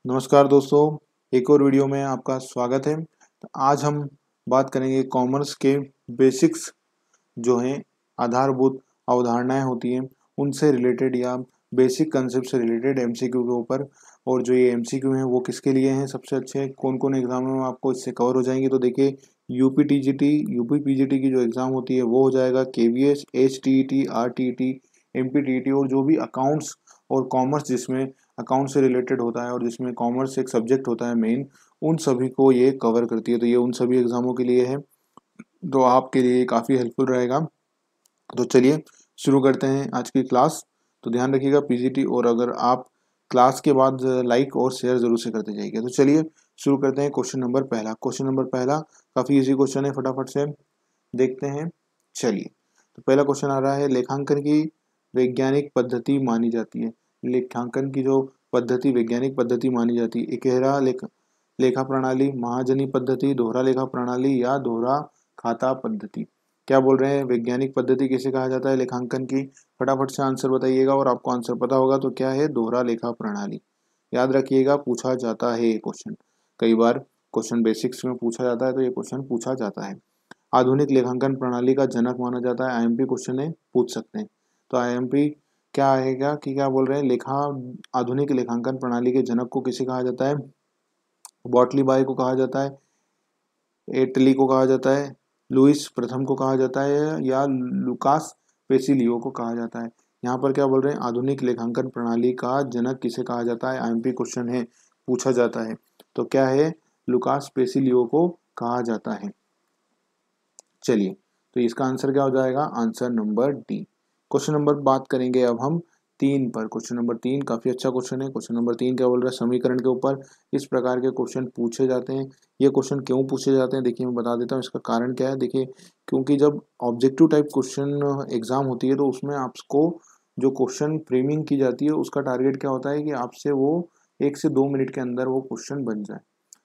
नमस्कार दोस्तों, एक और वीडियो में आपका स्वागत है। तो आज हम बात करेंगे कॉमर्स के बेसिक्स जो हैं, आधारभूत अवधारणाएं होती हैं उनसे रिलेटेड या बेसिक कंसेप्ट से रिलेटेड एमसीक्यू के ऊपर। और जो ये एमसीक्यू हैं वो किसके लिए हैं, सबसे अच्छे कौन कौन एग्जामों में आपको इससे कवर हो जाएंगे। तो देखिए, यूपी टीजीटी, यूपी पीजीटी की जो एग्ज़ाम होती है वो हो जाएगा, केवीएस, एचटीईटी, आरटीईटी, एमपीटीईटी, और जो भी अकाउंट्स और कॉमर्स जिसमें अकाउंट से रिलेटेड होता है और जिसमें कॉमर्स एक सब्जेक्ट होता है मेन, उन सभी को ये कवर करती है। तो ये उन सभी एग्जामों के लिए है, तो आपके लिए काफ़ी हेल्पफुल रहेगा। तो चलिए शुरू करते हैं आज की क्लास। तो ध्यान रखिएगा पीजीटी, और अगर आप क्लास के बाद लाइक और शेयर जरूर से करते जाइएगा। तो चलिए शुरू करते हैं। क्वेश्चन नंबर पहला काफ़ी इजी क्वेश्चन है, फटाफट से देखते हैं। चलिए, तो पहला क्वेश्चन आ रहा है, लेखांकन की वैज्ञानिक पद्धति मानी जाती है। लेखांकन की जो पद्धति वैज्ञानिक पद्धति मानी जाती है, इकहरा लेखा प्रणाली, महाजनी पद्धति, दोहरा लेखा प्रणाली या दोहरा खाता पद्धति। क्या बोल रहे हैं, वैज्ञानिक पद्धति किसे कहा जाता है लेखांकन की? फटाफट से आंसर बताइएगा, और आपको आंसर पता होगा तो क्या है, दोहरा लेखा प्रणाली। याद रखिएगा, पूछा जाता है ये क्वेश्चन, कई बार क्वेश्चन बेसिक्स में पूछा जाता है, तो ये क्वेश्चन पूछा जाता है। आधुनिक लेखांकन प्रणाली का जनक माना जाता है, आईएमपी क्वेश्चन है, पूछ सकते हैं। तो आईएमपी क्या आएगा कि क्या बोल रहे हैं, आधुनिक लेखांकन प्रणाली के जनक को किसे कहा जाता है? बॉटली बाय को कहा जाता है, एटली को कहा जाता है, लुइस प्रथम को कहा जाता है, या लुकास पेसिलियो को कहा जाता है। यहाँ पर क्या बोल रहे हैं, आधुनिक लेखांकन प्रणाली का जनक किसे कहा जाता है? आईएमपी क्वेश्चन है, पूछा जाता है। तो क्या है, लुकास पेसिलियो को कहा जाता है। चलिए, तो इसका आंसर क्या हो जाएगा? Answer number D. Question number बात करेंगे अब हम 3 पर। क्वेश्चन नंबर 3 काफी अच्छा क्वेश्चन है। क्वेश्चन नंबर 3 क्या बोल रहा है, समीकरण के ऊपर इस प्रकार के क्वेश्चन पूछे जाते हैं। ये क्वेश्चन क्यों पूछे जाते हैं, देखिए मैं बता देता हूँ इसका कारण क्या है। देखिए, क्योंकि जब ऑब्जेक्टिव टाइप क्वेश्चन एग्जाम होती है तो उसमें आपको जो क्वेश्चन फ्रेमिंग की जाती है उसका टारगेट क्या होता है कि आपसे वो 1 से 2 मिनट के अंदर वो क्वेश्चन बन जाए।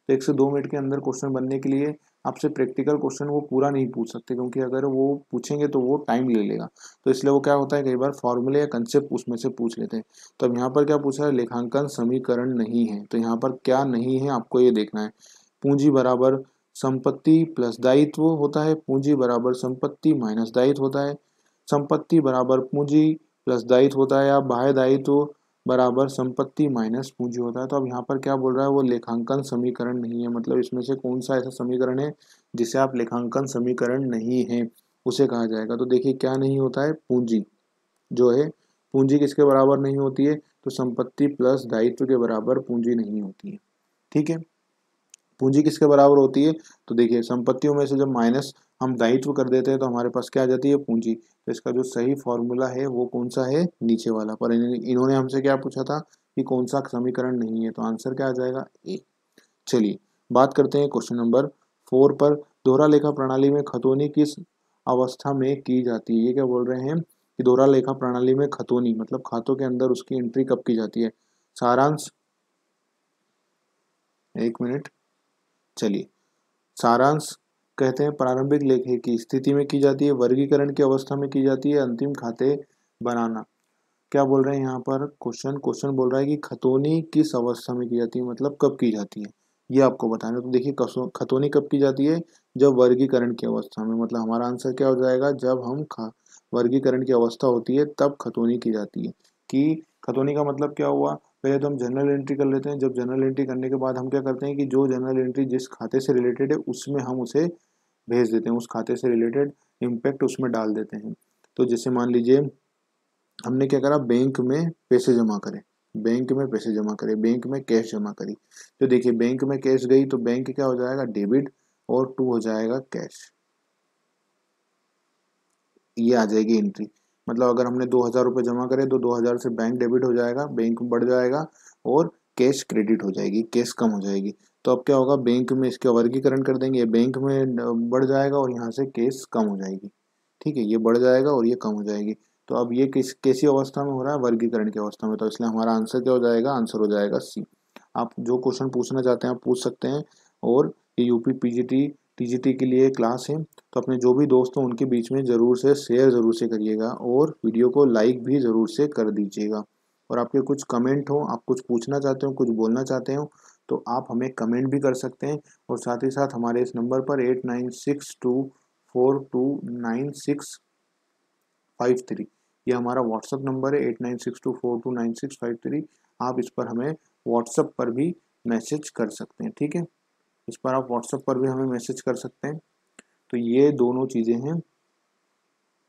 तो 1 से 2 मिनट के अंदर क्वेश्चन बनने के लिए आपसे प्रैक्टिकल क्वेश्चन वो पूरा नहीं पूछ सकते, क्योंकि अगर वो पूछेंगे तो वो टाइम ले लेगा। तो इसलिए वो क्या होता है, कई बार फॉर्मूले या कंसेप्ट उसमें से पूछ लेते हैं। तो अब यहाँ पर क्या पूछा है, लेखांकन समीकरण नहीं है। तो यहाँ पर क्या नहीं है आपको ये देखना है। पूंजी बराबर संपत्ति प्लस दायित्व होता है, पूंजी बराबर संपत्ति माइनस दायित्व होता है, संपत्ति बराबर पूंजी प्लस दायित्व होता है, या बाह्य दायित्व बराबर संपत्ति माइनस पूंजी होता है। तो अब यहाँ पर क्या बोल रहा है, वो लेखांकन समीकरण नहीं है। मतलब इसमें से कौन सा ऐसा समीकरण है जिसे आप लेखांकन समीकरण नहीं है उसे कहा जाएगा। तो देखिए क्या नहीं होता है, पूंजी जो है, पूंजी किसके बराबर नहीं होती है? तो संपत्ति प्लस दायित्व के बराबर पूंजी नहीं होती है। ठीक है, पूंजी किसके बराबर होती है? तो देखिए, संपत्तियों में से जब माइनस हम दायित्व कर देते हैं तो हमारे पास क्या आ जाती है, पूंजी। तो इसका जो सही फॉर्मूला है वो कौन सा है, नीचे वाला। पर इन्होंने हमसे क्या पूछा था कि कौन सा समीकरण नहीं है, तो आंसर क्या आ जाएगा, ए। चलिए बात करते हैं क्वेश्चन नंबर 4 पर। दोहरा लेखा प्रणाली में खतौनी किस अवस्था में की जाती है? ये क्या बोल रहे हैं कि दोहरा लेखा प्रणाली में खतौनी मतलब खातों के अंदर उसकी एंट्री कब की जाती है? सारांश, 1 मिनट। चलिए, सारांश कहते हैं प्रारंभिक लेखे की स्थिति में की जाती है, वर्गीकरण की अवस्था में की जाती है, अंतिम खाते बनाना। क्या बोल रहे हैं यहाँ पर, क्वेश्चन बोल रहा है कि खतौनी किस अवस्था में की जाती है, मतलब कब की जाती है, ये आपको बताना है। तो देखिए, खतौनी कब की जाती है? जब वर्गीकरण की अवस्था में। मतलब हमारा आंसर क्या हो जाएगा, जब हम वर्गीकरण की अवस्था होती है तब खतौनी की जाती है। कि खतौनी का मतलब क्या हुआ, पहले तो हम जनरल एंट्री कर लेते हैं। जब जनरल एंट्री करने के बाद हम क्या करते हैं कि जो जनरल एंट्री जिस खाते से रिलेटेड है उसमें हम उसे भेज देते हैं, उस खाते से रिलेटेड इम्पैक्ट उसमें डाल देते हैं। तो जैसे मान लीजिए हमने क्या करा, बैंक में पैसे जमा करे, बैंक में पैसे जमा करे, बैंक में कैश जमा करी। तो देखिए, बैंक में कैश गई तो बैंक क्या हो जाएगा, डेबिट, और टू हो जाएगा कैश। ये आ जाएगी एंट्री। मतलब अगर हमने 2,000 रुपये जमा करे तो 2,000 से बैंक डेबिट हो जाएगा, बैंक बढ़ जाएगा, और कैश क्रेडिट हो जाएगी, कैश कम हो जाएगी। तो अब क्या होगा, बैंक में इसका वर्गीकरण कर देंगे, बैंक में बढ़ जाएगा और यहाँ से कैश कम हो जाएगी। ठीक है, ये बढ़ जाएगा और ये कम हो जाएगी। तो अब ये कैसी अवस्था में हो रहा है, वर्गीकरण की अवस्था में। तो इसलिए हमारा आंसर क्या हो जाएगा, आंसर हो जाएगा सी। आप जो क्वेश्चन पूछना चाहते हैं आप पूछ सकते हैं। और ये यूपी पीजीटी टीजीटी के लिए क्लास है, तो अपने जो भी दोस्त हों उनके बीच में ज़रूर से शेयर ज़रूर से करिएगा, और वीडियो को लाइक भी ज़रूर से कर दीजिएगा। और आपके कुछ कमेंट हो, आप कुछ पूछना चाहते हो, कुछ बोलना चाहते हो, तो आप हमें कमेंट भी कर सकते हैं। और साथ ही साथ हमारे इस नंबर पर 8962429653, ये हमारा व्हाट्सअप नंबर है 8962429653। आप इस पर हमें व्हाट्सअप पर भी मैसेज कर सकते हैं, ठीक है। इस पर आप व्हाट्सएप पर भी हमें मैसेज कर सकते हैं। तो ये दोनों चीज़ें हैं,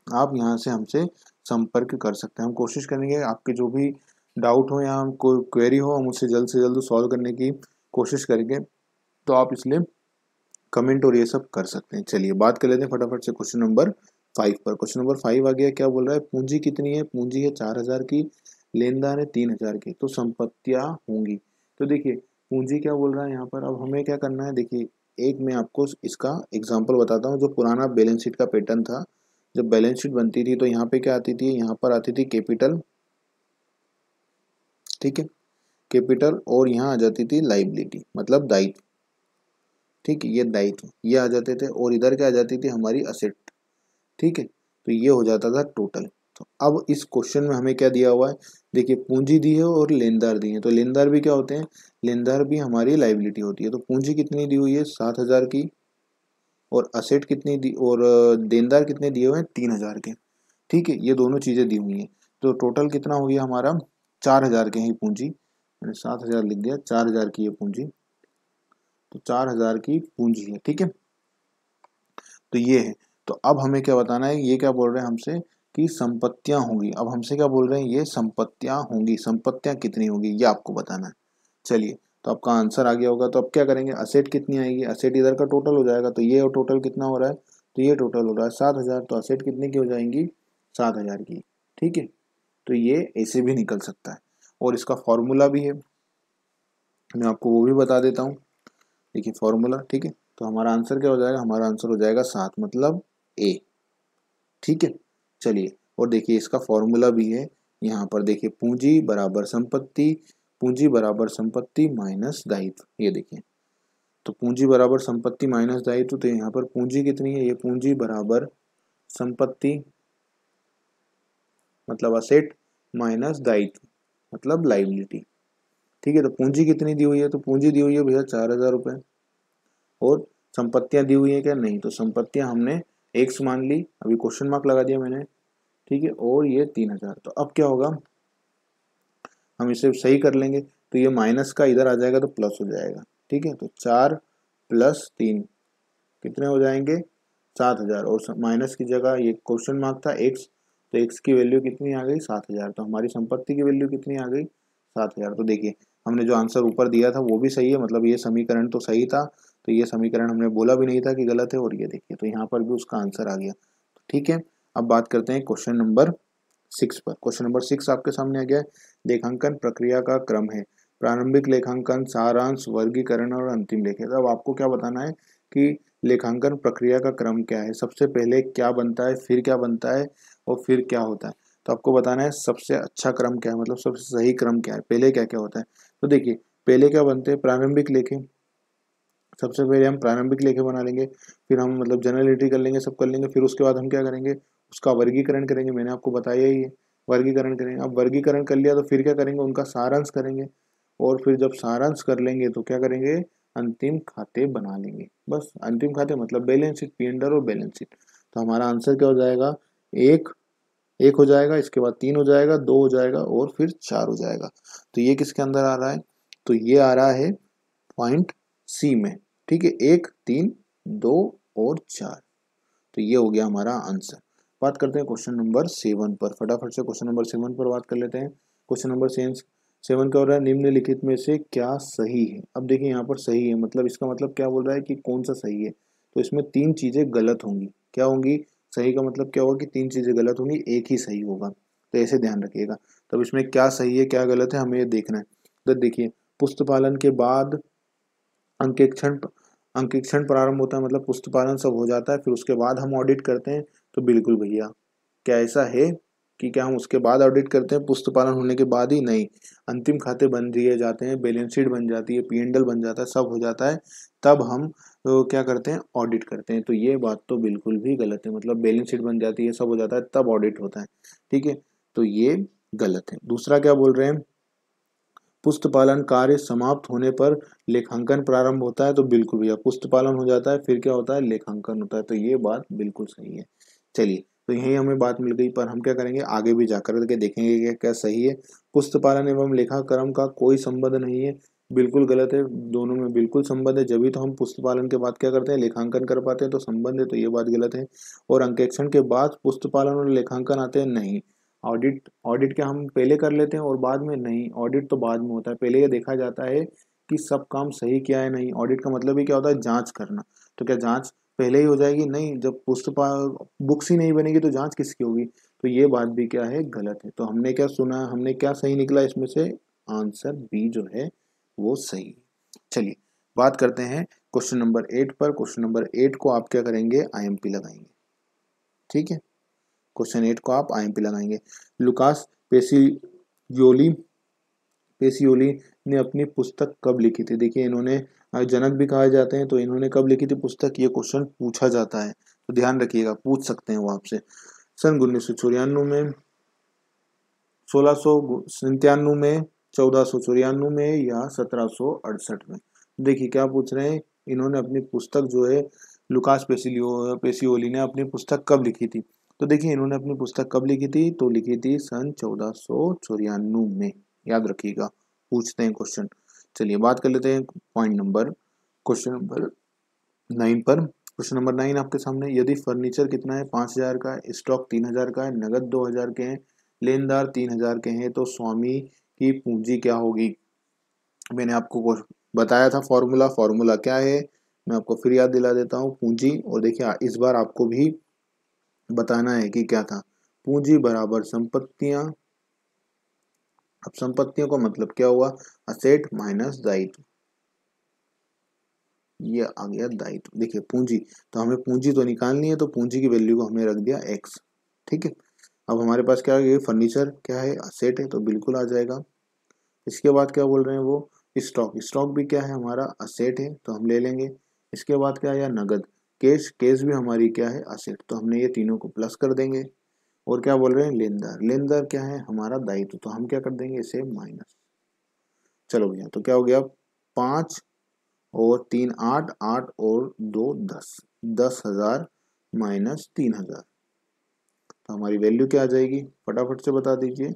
आप यहाँ से हमसे संपर्क कर सकते हैं। हम कोशिश करेंगे आपके जो भी डाउट हो या कोई क्वेरी हो, हम उसे जल्द से जल्द सॉल्व करने की कोशिश करेंगे। तो आप इसलिए कमेंट और ये सब कर सकते हैं। चलिए बात कर लेते हैं फटाफट से क्वेश्चन नंबर 5 पर। क्वेश्चन नंबर 5 आ गया, क्या बोल रहा है, पूंजी कितनी है, पूंजी है 4000 की, लेनदार है 3000 की, तो संपत्तियां होंगी। तो देखिए पूंजी क्या बोल रहा है यहाँ पर, अब हमें क्या करना है, देखिए एक मैं आपको इसका एग्जाम्पल बताता हूँ। जो पुराना बैलेंस शीट का पैटर्न था, जब बैलेंस शीट बनती थी तो यहाँ पे क्या आती थी, यहाँ पर आती थी कैपिटल, ठीक है, कैपिटल, और यहाँ आ जाती थी लाइबिलिटी मतलब दायित्व, ठीक है, ये दायित्व ये आ जाते थे, और इधर क्या आ जाती थी हमारी असेट, ठीक है। तो ये हो जाता था टोटल। तो अब इस क्वेश्चन में हमें क्या दिया हुआ है, देखिए पूंजी दी है और लेनदार दिए हैं। तो लेनदार भी क्या होते हैं, लेनदार भी हमारी लाइबिलिटी होती है। तो पूंजी कितनी दी हुई है 7000 की, और असेट कितनी दी, और देनदार कितने दिए हुए हैं 3000 के, ठीक है, ये दोनों चीजें दी हुई हैं। तो टोटल कितना हो गया हमारा 4000 के ही पूंजी, मैंने 7000 लिख दिया, 4000 की ये पूंजी, तो 4000 की पूंजी है, ठीक है। तो ये है। तो अब हमें क्या बताना है, ये क्या बोल रहे हैं हमसे कि संपत्तियां होंगी। अब हमसे क्या बोल रहे हैं, ये संपत्तियां होंगी, संपत्तियां कितनी होंगी ये आपको बताना है। चलिए तो आपका आंसर आ गया होगा। तो अब क्या करेंगे, असेट कितनी आएगी, असेट इधर का टोटल हो जाएगा। तो ये टोटल कितना हो रहा है, तो ये टोटल हो रहा है 7000, तो असेट कितने की हो जाएंगी 7000 की, ठीक है। तो ये ऐसे भी निकल सकता है, और इसका फॉर्मूला भी है, मैं आपको वो भी बता देता हूँ। देखिए फॉर्मूला, ठीक है। तो हमारा आंसर क्या हो जाएगा, हमारा आंसर हो जाएगा 7 मतलब ए, ठीक है। चलिए और देखिए इसका फॉर्मूला भी है, यहाँ पर देखिए पूंजी बराबर संपत्ति, पूंजी बराबर संपत्ति माइनस दायित्व, ये देखिए। तो पूंजी बराबर संपत्ति माइनस दायित्व, तो यहाँ पर पूंजी कितनी है, ये पूंजी बराबर संपत्ति मतलब असेट माइनस दायित्व मतलब लाइबिलिटी, ठीक है। तो पूंजी कितनी दी हुई है, तो पूंजी दी हुई है भैया 4000 रुपये, और संपत्तियां दी हुई है क्या, नहीं, तो संपत्तियां हमने एक्स मान ली, अभी क्वेश्चन मार्क लगा दिया मैंने, ठीक है, और ये 3000। तो अब क्या होगा, हम इसे सही कर लेंगे, तो ये माइनस का इधर आ जाएगा तो प्लस हो जाएगा, ठीक है। तो 4 + 3 कितने हो जाएंगे 7000, और माइनस की जगह ये क्वेश्चन मार्क था एक्स, तो एक्स की वैल्यू कितनी आ गई 7000, तो हमारी संपत्ति की वैल्यू कितनी आ गई 7000। तो देखिए हमने जो आंसर ऊपर दिया था वो भी सही है, मतलब ये समीकरण तो सही था, तो ये समीकरण हमने बोला भी नहीं था कि गलत है, और ये देखिए तो यहाँ पर भी उसका आंसर आ गया, ठीक है। अब बात करते हैं क्वेश्चन नंबर 6 पर। क्वेश्चन नंबर 6 आपके सामने आ गया है, लेखांकन प्रक्रिया का क्रम है, प्रारंभिक लेखांकन, सारांश, वर्गीकरण और अंतिम लेखे। तो अब आपको क्या बताना है कि लेखांकन प्रक्रिया का क्रम क्या है, सबसे पहले क्या बनता है, फिर क्या बनता है, और फिर क्या होता है। तो आपको बताना है सबसे अच्छा क्रम क्या है, मतलब सबसे सही क्रम क्या है, पहले क्या क्या होता है। तो देखिए पहले क्या बनते हैं, प्रारंभिक लेखे, सबसे पहले हम प्रारंभिक लेखे बना लेंगे, फिर हम मतलब जनरल एंट्री कर लेंगे, सब कर लेंगे, फिर उसके बाद हम क्या करेंगे, उसका वर्गीकरण करेंगे, मैंने आपको बताया ही है, वर्गीकरण करेंगे। अब वर्गीकरण कर लिया तो फिर क्या करेंगे, उनका सारांश करेंगे, और फिर जब सारांश कर लेंगे तो क्या करेंगे, अंतिम खाते बना लेंगे। बस अंतिम खाते मतलब balance sheet, P and L और बैलेंस शीट। तो हमारा आंसर क्या हो जाएगा, एक, एक हो जाएगा, इसके बाद 3 हो जाएगा, 2 हो जाएगा, और फिर 4 हो जाएगा। तो ये किसके अंदर आ रहा है, तो ये आ रहा है पॉइंट सी में, ठीक है, 1, 3, 2 और 4। तो ये हो गया हमारा आंसर। बात करते हैं क्वेश्चन नंबर 7 पर, फटाफट से क्वेश्चन नंबर 7 पर बात कर लेते हैं। क्वेश्चन नंबर 7 क्या हो रहा है, निम्नलिखित में से क्या सही है। अब देखिए यहाँ पर सही है, मतलब इसका मतलब क्या बोल रहा है कि कौन सा सही है। तो इसमें 3 चीजें गलत होंगी, क्या होंगी, सही का मतलब क्या होगा कि 3 चीजें गलत होंगी, एक ही सही होगा, तो ऐसे ध्यान रखिएगा। तब इसमें क्या सही है क्या गलत है हमें ये देखना है। तो देखिए पुस्तपालन के बाद अंकेक्षण, अंकेक्षण प्रारंभ होता है, मतलब पुस्तपालन सब हो जाता है, फिर उसके बाद हम ऑडिट करते हैं। तो बिल्कुल भैया, क्या ऐसा है कि क्या हम उसके बाद ऑडिट करते हैं, पुस्तपालन होने के बाद ही, नहीं, अंतिम खाते बन दिए जाते हैं, बैलेंस शीट बन जाती है, पी एंड एल बन जाता है, सब हो जाता है, तब हम क्या करते हैं, ऑडिट करते हैं। तो ये बात तो बिल्कुल भी गलत है, मतलब बैलेंस शीट बन जाती है, सब हो जाता है, तब ऑडिट होता है, ठीक है। तो ये गलत है। दूसरा क्या बोल रहे हैं, पुस्तपालन कार्य समाप्त होने पर लेखांकन प्रारंभ होता है, तो बिल्कुल भैया पुस्तपालन हो जाता है, फिर क्या होता है, लेखांकन होता है, तो ये बात बिल्कुल सही है। चलिए, तो यही हमें बात मिल गई, पर हम क्या करेंगे, आगे भी जाकर के देखेंगे कि क्या सही है। पुस्तपालन एवं लेखाक्रम का कोई संबंध नहीं है, बिल्कुल गलत है। दोनों में बिल्कुल संबंध है, जब भी तो हम पुस्तपालन के बाद क्या करते हैं, लेखांकन कर पाते हैं, तो संबंध है, तो ये बात गलत है। और अंकेक्षण के बाद पुस्तपालन और लेखांकन आते हैं, नहीं। ऑडिट ऑडिट क्या हम पहले कर लेते हैं और बाद में, नहीं, ऑडिट तो बाद में होता है। पहले ये देखा जाता है कि सब काम सही किया है, नहीं। ऑडिट का मतलब ही क्या होता है, जांच करना। तो क्या जांच पहले ही हो जाएगी, नहीं। जब पुस्तक बुक्स ही नहीं बनेगी तो जांच किसकी होगी, तो ये बात भी क्या है, गलत है। तो हमने क्या सुना, हमने क्या सही निकला इसमें से, आंसर बी जो है वो सही है। चलिए, बात करते हैं क्वेश्चन नंबर 8 पर। क्वेश्चन नंबर 8 को आप क्या करेंगे, आईएमपी लगाएंगे, ठीक है। क्वेश्चन 8 को आप आईएमपी लगाएंगे। लुकास पेसियोली पेसियोली ने अपनी पुस्तक कब लिखी थी। देखिए, इन्होंने जनक भी कहा जाते हैं, तो इन्होंने कब लिखी थी पुस्तक, ये क्वेश्चन पूछा जाता है, तो ध्यान रखिएगा, पूछ सकते हैं वो आपसे। सन 1994 में, 1697 में, 1494 में, या 1768 में। देखिए क्या पूछ रहे हैं, इन्होंने अपनी पुस्तक जो है, लुकास पेसियोली ने अपनी पुस्तक कब लिखी थी। तो देखिए, इन्होंने अपनी पुस्तक कब लिखी थी, तो लिखी थी सन 1494 में, याद रखिएगा, पूछते हैं क्वेश्चन। चलिए, बात कर लेते हैं पॉइंट नंबर, क्वेश्चन नंबर 9 पर। क्वेश्चन नंबर 9 आपके सामने, यदि फर्नीचर कितना है, 5,000 का है, स्टॉक 3,000 का है, नगद 2,000 के हैं, लेनदार 3,000 के हैं, तो स्वामी की पूंजी क्या होगी। मैंने आपको बताया था फॉर्मूला, फॉर्मूला क्या है, मैं आपको फिर याद दिला देता हूँ। पूंजी, और देखिए इस बार आपको भी बताना है कि क्या था। पूंजी बराबर संपत्तियां। अब संपत्तियों का मतलब क्या हुआ, असेट माइनस दायित्व, ये आ गया दायित्व। देखिए पूंजी, तो हमें पूंजी तो निकालनी है, तो पूंजी की वैल्यू को हमने रख दिया x, ठीक है। अब हमारे पास क्या है, फर्नीचर क्या है, असेट है, तो बिल्कुल आ जाएगा। इसके बाद क्या बोल रहे हैं वो, स्टॉक, स्टॉक भी क्या है, हमारा असेट है, तो हम ले लेंगे। इसके बाद क्या है, नगद, कैश, कैश भी हमारी क्या है, असेट, तो हमने ये तीनों को प्लस कर देंगे। और क्या बोल रहे हैं, लेनदार, लेनदार क्या है, हमारा दायित्व, तो हम क्या कर देंगे, इसे माइनस। चलो भैया, तो क्या हो गया, 5 और 3 8, 8 और 2 10, 10,000 माइनस 3,000, तो हमारी वैल्यू क्या आ जाएगी, फटाफट से बता दीजिए।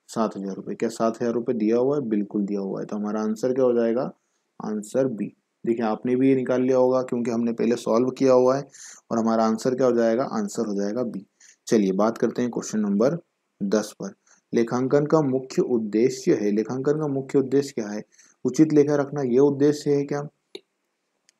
7,000 रुपये। क्या 7,000 रुपये दिया हुआ है, बिल्कुल दिया हुआ है, तो हमारा आंसर क्या हो जाएगा, आंसर बी। देखिए, आपने भी ये निकाल लिया होगा, क्योंकि हमने पहले सॉल्व किया हुआ है, और हमारा आंसर क्या हो जाएगा, आंसर हो जाएगा बी। चलिए, बात करते हैं क्वेश्चन नंबर 10 पर। लेखांकन का मुख्य उद्देश्य है, लेखांकन का मुख्य उद्देश्य क्या है, उचित लेखा रखना, ये उद्देश्य है क्या,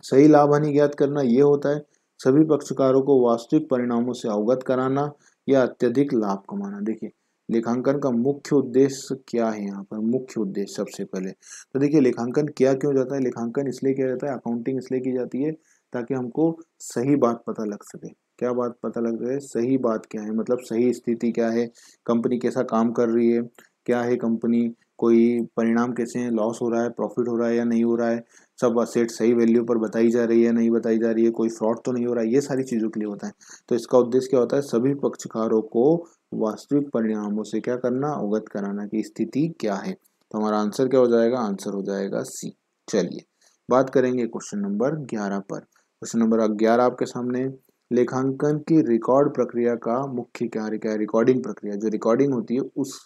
सही लाभ हानि ज्ञात करना, ये होता है, सभी पक्षकारों को वास्तविक परिणामों से अवगत कराना, या अत्यधिक लाभ कमाना। देखिए, लेखांकन का मुख्य उद्देश्य क्या है, यहाँ पर मुख्य उद्देश्य सबसे पहले, तो देखिए लेखांकन किया क्यों जाता है, लेखांकन इसलिए किया जाता है, अकाउंटिंग इसलिए की जाती है, ताकि हमको सही बात पता लग सके। क्या बात पता लग रही है, सही बात क्या है, मतलब सही स्थिति क्या है, कंपनी कैसा काम कर रही है, क्या है कंपनी, कोई परिणाम कैसे हैं, लॉस हो रहा है, प्रॉफिट हो रहा है या नहीं हो रहा है, सब असेट सही वैल्यू पर बताई जा रही है, नहीं बताई जा रही है, कोई फ्रॉड तो नहीं हो रहा है, ये सारी चीजों के लिए होता है। तो इसका उद्देश्य क्या होता है, सभी पक्षकारों को वास्तविक परिणामों से क्या करना, अवगत कराना की स्थिति क्या है। तो हमारा आंसर क्या हो जाएगा, आंसर हो जाएगा सी। चलिए, बात करेंगे क्वेश्चन नंबर 11 पर। क्वेश्चन नंबर 11 आपके सामने, लेखांकन की रिकॉर्ड प्रक्रिया का मुख्य कार्य क्या है, रिकॉर्डिंग प्रक्रिया, जो रिकॉर्डिंग होती है उस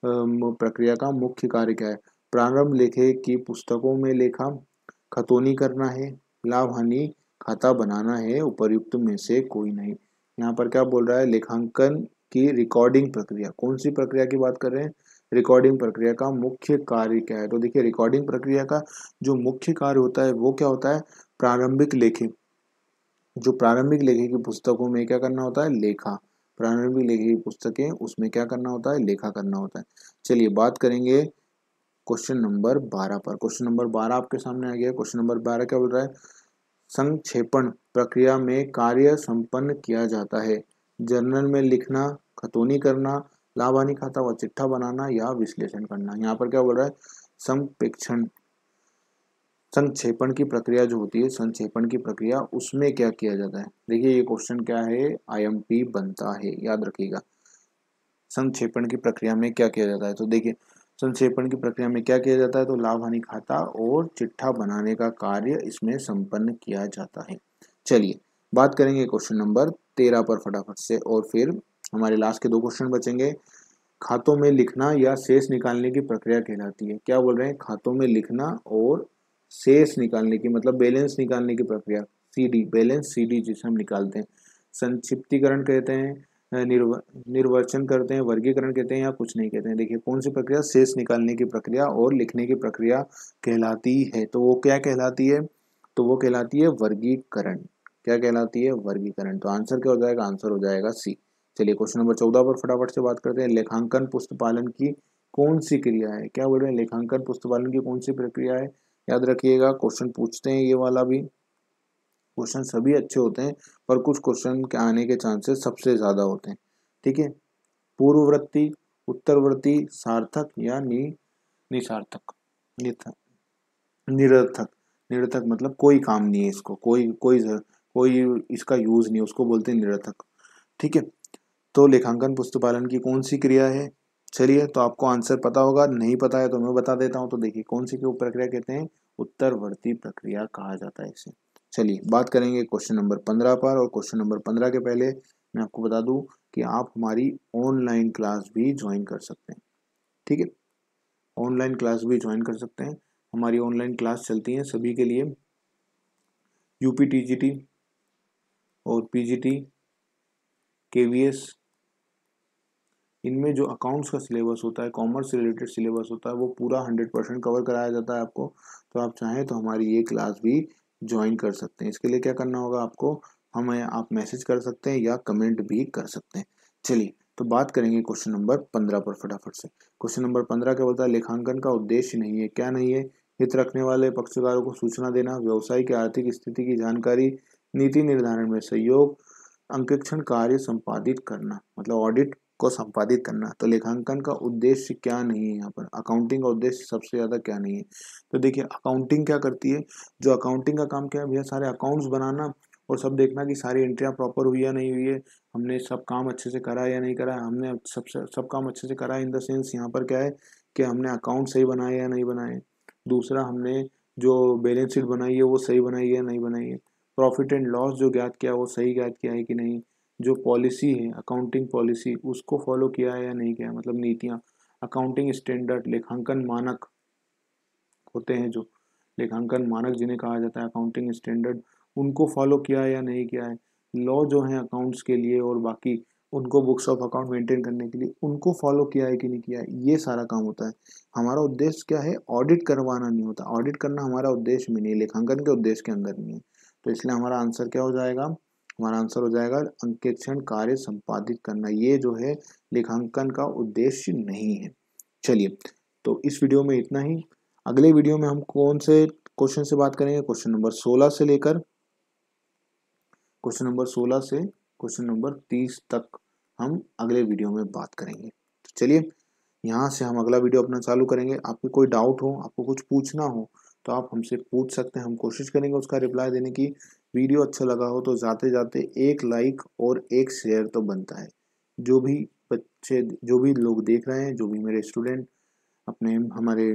प्रक्रिया का मुख्य कार्य क्या है। प्रारंभ लेखे की पुस्तकों में लेखा खतौनी करना है, लाभ हानि खाता बनाना है, उपर्युक्त में से कोई नहीं। यहाँ पर क्या बोल रहा है, लेखांकन की रिकॉर्डिंग प्रक्रिया, कौन सी प्रक्रिया की बात कर रहे हैं, रिकॉर्डिंग प्रक्रिया का मुख्य कार्य क्या है। तो देखिए, रिकॉर्डिंग प्रक्रिया का जो मुख्य कार्य होता है वो क्या होता है, प्रारंभिक लेखे, जो प्रारंभिक लेखे की पुस्तकों में क्या करना होता है, लेखा, प्रारंभिक लेखे की पुस्तकें उसमें क्या करना होता है, लेखा करना होता है। चलिए, बात करेंगे क्वेश्चन नंबर 12 पर। क्वेश्चन नंबर 12 आपके सामने आ गया। क्वेश्चन नंबर 12 क्या बोल रहा है, संक्षेपण प्रक्रिया में कार्य संपन्न किया जाता है, जर्नल में लिखना, खतौनी करना, लाभ हानि खाता व चिट्ठा बनाना, या विश्लेषण करना। यहाँ पर क्या बोल रहा है, संप्रेक्षण, संक्षेपण की प्रक्रिया जो होती है, संक्षेपण की प्रक्रिया, उसमें क्या किया जाता है। देखिए, ये क्वेश्चन क्या है, आईएमपी बनता है, याद रखिएगा। संक्षेपण की प्रक्रिया में क्या किया जाता है। तो देखिए संक्षेपण की प्रक्रिया में क्या किया जाता है, तो लाभ हानि खाता और चिट्ठा बनाने का कार्य इसमें संपन्न किया जाता है। चलिए बात करेंगे क्वेश्चन नंबर 13 पर फटाफट से, और फिर हमारे लास्ट के 2 क्वेश्चन बचेंगे। खातों में लिखना या शेष निकालने की प्रक्रिया कहलाती है। क्या बोल रहे हैं, खातों में लिखना और शेष निकालने की, मतलब बैलेंस निकालने की प्रक्रिया, सीडी, बैलेंस सीडी जिसे हम निकालते हैं। संक्षिप्तीकरण कहते हैं, निर्वचन करते हैं, वर्गीकरण कहते हैं, या कुछ नहीं कहते हैं। देखिए कौन सी प्रक्रिया, शेष निकालने की प्रक्रिया और लिखने की प्रक्रिया कहलाती है। तो वो क्या कहलाती है, तो वो कहलाती है वर्गीकरण। क्या कहलाती है, वर्गीकरण। तो आंसर क्या हो जाएगा, आंसर हो जाएगा सी। चलिए क्वेश्चन नंबर 14 पर फटाफट से बात करते हैं। लेखांकन पुस्तपालन की कौन सी क्रिया है। क्या बोल रहे हैं, लेखांकन पुस्तपालन की कौन सी प्रक्रिया है। याद रखिएगा क्वेश्चन पूछते हैं ये वाला भी। क्वेश्चन सभी अच्छे होते हैं पर कुछ क्वेश्चन के आने के चांसेस सबसे ज्यादा होते हैं। ठीक है, पूर्ववर्ती, उत्तरवर्ती, सार्थक या निसार्थक, निरर्थक। निरर्थक मतलब कोई काम नहीं है इसको, कोई इसका यूज नहीं, उसको बोलते हैं निरर्थक। ठीक है, तो लेखांकन पुस्तपालन की कौन सी क्रिया है। चलिए तो आपको आंसर पता होगा, नहीं पता है तो मैं बता देता हूं। तो देखिए कौन सी क्यों प्रक्रिया कहते हैं, उत्तरवर्ती प्रक्रिया कहा जाता है इसे। चलिए बात करेंगे क्वेश्चन नंबर 15 पर, और क्वेश्चन नंबर 15 के पहले मैं आपको बता दूं कि आप हमारी ऑनलाइन क्लास भी ज्वाइन कर सकते हैं। ठीक है, ऑनलाइन क्लास भी ज्वाइन कर सकते हैं। हमारी ऑनलाइन क्लास चलती है सभी के लिए, यूपी टीजीटी और पीजीटी, केवीएस। इनमें जो अकाउंट्स का सिलेबस होता है, कॉमर्स से रिलेटेड सिलेबस होता है, वो पूरा 100% कवर कराया जाता है आपको। तो आप चाहें तो हमारी ये क्लास भी ज्वाइन कर सकते हैं। इसके लिए क्या करना होगा आपको, हमें आप मैसेज कर सकते हैं या कमेंट भी कर सकते हैं। चलिए तो बात करेंगे क्वेश्चन नंबर 15 पर फटाफट से। क्वेश्चन नंबर 15 क्या बोलता है, लेखांकन का उद्देश्य नहीं है। क्या नहीं है, हित रखने वाले पक्षकारों को सूचना देना, व्यवसाय की आर्थिक स्थिति की जानकारी, नीति निर्धारण में सहयोग, अंकेक्षण कार्य संपादित करना, मतलब ऑडिट को संपादित करना। तो लेखांकन का उद्देश्य क्या नहीं है, यहाँ पर अकाउंटिंग का उद्देश्य सबसे ज्यादा क्या नहीं है। तो देखिए अकाउंटिंग क्या करती है, जो अकाउंटिंग का काम क्या है भैया, सारे अकाउंट्स बनाना और सब देखना कि सारी एंट्रियां प्रॉपर हुई या नहीं हुई है, हमने सब काम अच्छे से करा है या नहीं करा है। हमने सब काम अच्छे से करा है इन द सेंस यहाँ पर क्या है कि हमने अकाउंट सही बनाए या नहीं बनाए। दूसरा, हमने जो बैलेंस शीट बनाई है वो सही बनाई है या नहीं बनाई है। प्रॉफिट एंड लॉस जो ज्ञात किया वो सही ज्ञात किया है कि नहीं। जो पॉलिसी है अकाउंटिंग पॉलिसी, उसको फॉलो किया है या नहीं किया, मतलब नीतियाँ। अकाउंटिंग स्टैंडर्ड, लेखांकन मानक होते हैं जो, लेखांकन मानक जिन्हें कहा जाता है अकाउंटिंग स्टैंडर्ड, उनको फॉलो किया है या नहीं किया है। लॉ जो है अकाउंट्स के लिए और बाकी उनको बुक्स ऑफ अकाउंट मेंटेन करने के लिए, उनको फॉलो किया है कि नहीं किया है, ये सारा काम होता है। हमारा उद्देश्य क्या है, ऑडिट करवाना नहीं होता। ऑडिट करना हमारा उद्देश्य में नहीं है, लेखांकन के उद्देश्य के अंदर नहीं है। तो इसलिए हमारा आंसर क्या हो जाएगा, हमारा आंसर हो जाएगा अंकेक्षण कार्य संपादित करना। ये जो है लेखांकन का उद्देश्य नहीं है। चलिए तो इस वीडियो में इतना ही। अगले वीडियो में हम कौन से क्वेश्चन से बात करेंगे, क्वेश्चन नंबर 16 से लेकर क्वेश्चन नंबर 30 तक हम अगले वीडियो में बात करेंगे। तो चलिए यहाँ से हम अगला वीडियो अपना चालू करेंगे। आपको कोई डाउट हो, आपको कुछ पूछना हो तो आप हमसे पूछ सकते हैं, हम कोशिश करेंगे उसका रिप्लाई देने की। वीडियो अच्छा लगा हो तो जाते जाते एक लाइक और एक शेयर तो बनता है। जो भी बच्चे, जो भी लोग देख रहे हैं, जो भी मेरे स्टूडेंट, अपने हमारे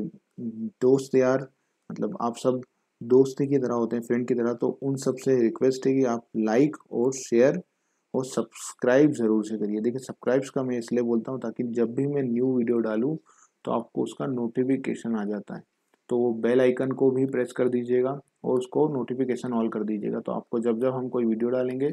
दोस्त यार, मतलब आप सब दोस्त की तरह होते हैं, फ्रेंड की तरह। तो उन सब से रिक्वेस्ट है कि आप लाइक और शेयर और सब्सक्राइब जरूर से करिए। देखिए सब्सक्राइब्स का मैं इसलिए बोलता हूँ ताकि जब भी मैं न्यू वीडियो डालूँ तो आपको उसका नोटिफिकेशन आ जाता है। तो वो बेल आइकन को भी प्रेस कर दीजिएगा और उसको नोटिफिकेशन ऑल कर दीजिएगा। तो आपको जब जब हम कोई वीडियो डालेंगे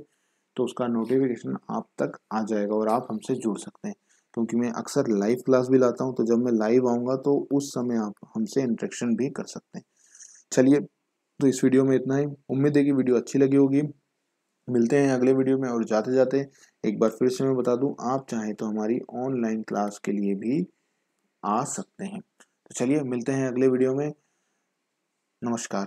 तो उसका नोटिफिकेशन आप तक आ जाएगा और आप हमसे जुड़ सकते हैं। क्योंकि मैं अक्सर लाइव क्लास भी लाता हूँ, तो जब मैं लाइव आऊँगा तो उस समय आप हमसे इंटरेक्शन भी कर सकते हैं। चलिए तो इस वीडियो में इतना ही। उम्मीद है कि वीडियो अच्छी लगी होगी। मिलते हैं अगले वीडियो में। और जाते जाते एक बार फिर से मैं बता दूं, आप चाहें तो हमारी ऑनलाइन क्लास के लिए भी आ सकते हैं। तो चलिए मिलते हैं अगले वीडियो में। नमस्कार।